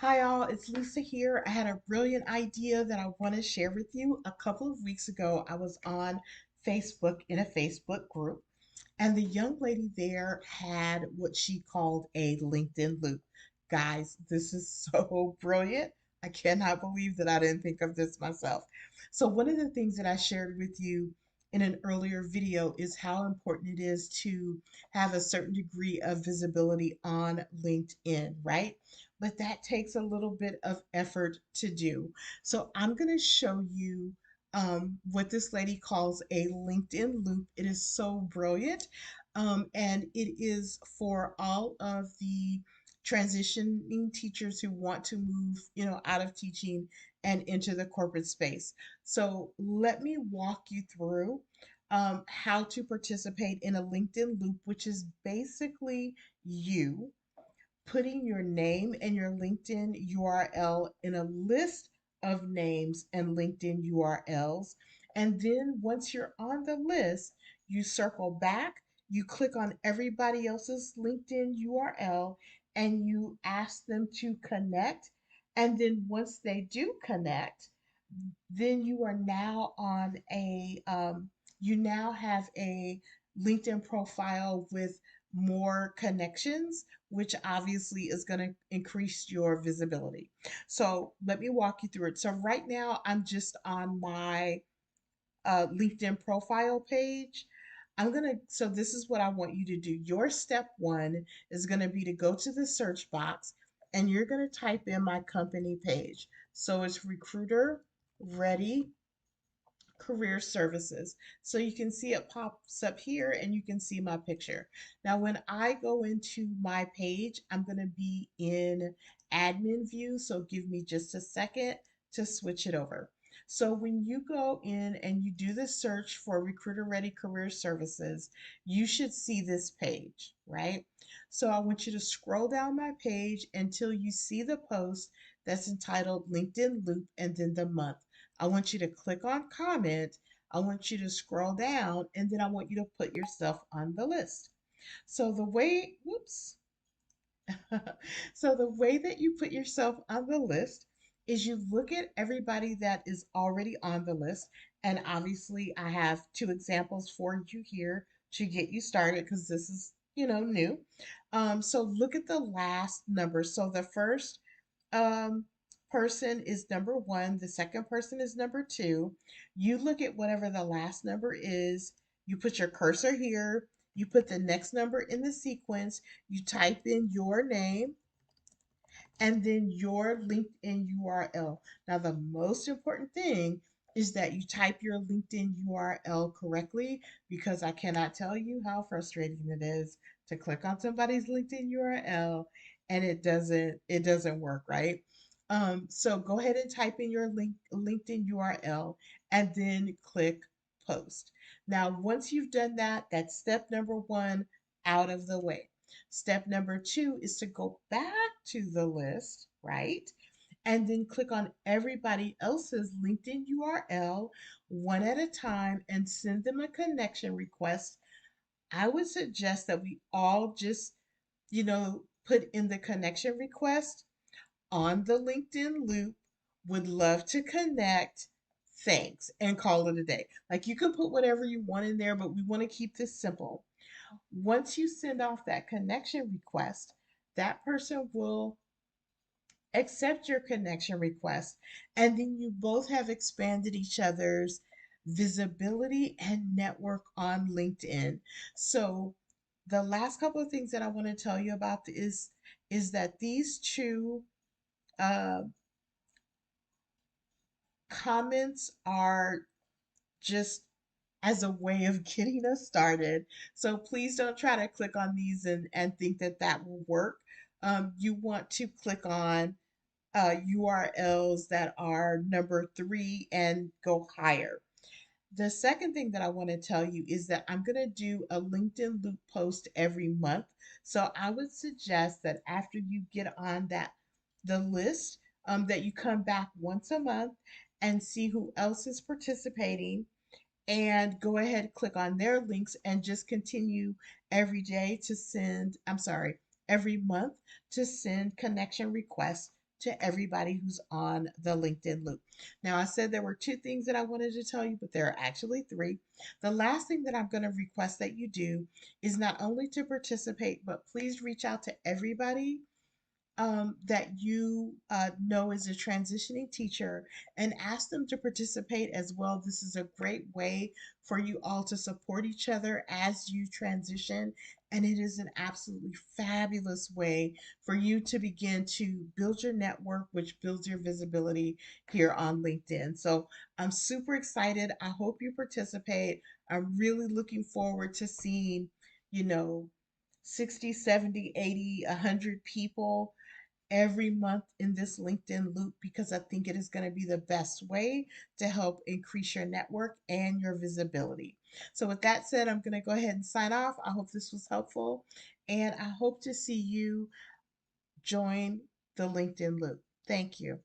Hi, all. It's Lisa here. I had a brilliant idea that I want to share with you. A couple of weeks ago, I was on Facebook in a Facebook group, and the young lady there had what she called a LinkedIn loop. Guys, this is so brilliant. I cannot believe that I didn't think of this myself. So, one of the things that I shared with you in an earlier video is how important it is to have a certain degree of visibility on LinkedIn, right? But that takes a little bit of effort to do. So, I'm going to show you what this lady calls a LinkedIn loop. It is so brilliant. And it is for all of the transitioning teachers who want to move, out of teaching and into the corporate space. So let me walk you through how to participate in a LinkedIn loop, which is basically you putting your name and your LinkedIn URL in a list of names and LinkedIn URLs. And then once you're on the list, you circle back, you click on everybody else's LinkedIn URL, and you ask them to connect. And then once they do connect, then you are now on you now have a LinkedIn profile with more connections, which obviously is going to increase your visibility. So let me walk you through it. So right now I'm just on my LinkedIn profile page. So this is what I want you to do. Your step one is going to be to go to the search box and you're going to type in my company page. So it's Recruiter Ready Career Services. So you can see it pops up here and you can see my picture. Now, when I go into my page, I'm going to be in admin view. So give me just a second to switch it over. So when you go in and you do the search for Recruiter Ready Career Services, you should see this page, right? So I want you to scroll down my page until you see the post that's entitled LinkedIn Loop and then the month. I want you to click on comment. I want you to scroll down and then I want you to put yourself on the list. So the way, whoops. So the way that you put yourself on the list is you look at everybody that is already on the list. And obviously I have two examples for you here to get you started because this is, new. So look at the last number. So the first um, person is number one, the second person is number two. You look at whatever the last number is, you put your cursor here, you put the next number in the sequence, you type in your name, and then your LinkedIn URL. Now, the most important thing is that you type your LinkedIn URL correctly because I cannot tell you how frustrating it is to click on somebody's LinkedIn URL and it doesn't work, right? So go ahead and type in your LinkedIn URL and then click post. Now, once you've done that, that's step number one out of the way. Step number two is to go back to the list, right? And then click on everybody else's LinkedIn URL one at a time and send them a connection request. I would suggest that we all just, put in the connection request on the LinkedIn loop. Would love to connect. Thanks. And call it a day. Like you can put whatever you want in there, but we want to keep this simple. Once you send off that connection request, that person will accept your connection request. And then you both have expanded each other's visibility and network on LinkedIn. So the last couple of things that I want to tell you about is that these two uh, comments are just as a way of getting us started. So please don't try to click on these and think that that will work. You want to click on URLs that are number three and go higher. The second thing that I want to tell you is that I'm going to do a LinkedIn Loop post every month. So I would suggest that after you get on the list, that you come back once a month and see who else is participating and go ahead, click on their links and just continue every month to send connection requests to everybody who's on the LinkedIn loop. Now, I said there were two things that I wanted to tell you, but there are actually three. The last thing that I'm going to request that you do is not only to participate, but please reach out to everybody that you know is a transitioning teacher and ask them to participate as well. This is a great way for you all to support each other as you transition. And it is an absolutely fabulous way for you to begin to build your network, which builds your visibility here on LinkedIn. So I'm super excited. I hope you participate. I'm really looking forward to seeing, you know, 60, 70, 80, 100 people every month in this LinkedIn loop because I think it is going to be the best way to help increase your network and your visibility. So, with that said, I'm going to go ahead and sign off. I hope this was helpful, and I hope to see you join the LinkedIn loop. Thank you.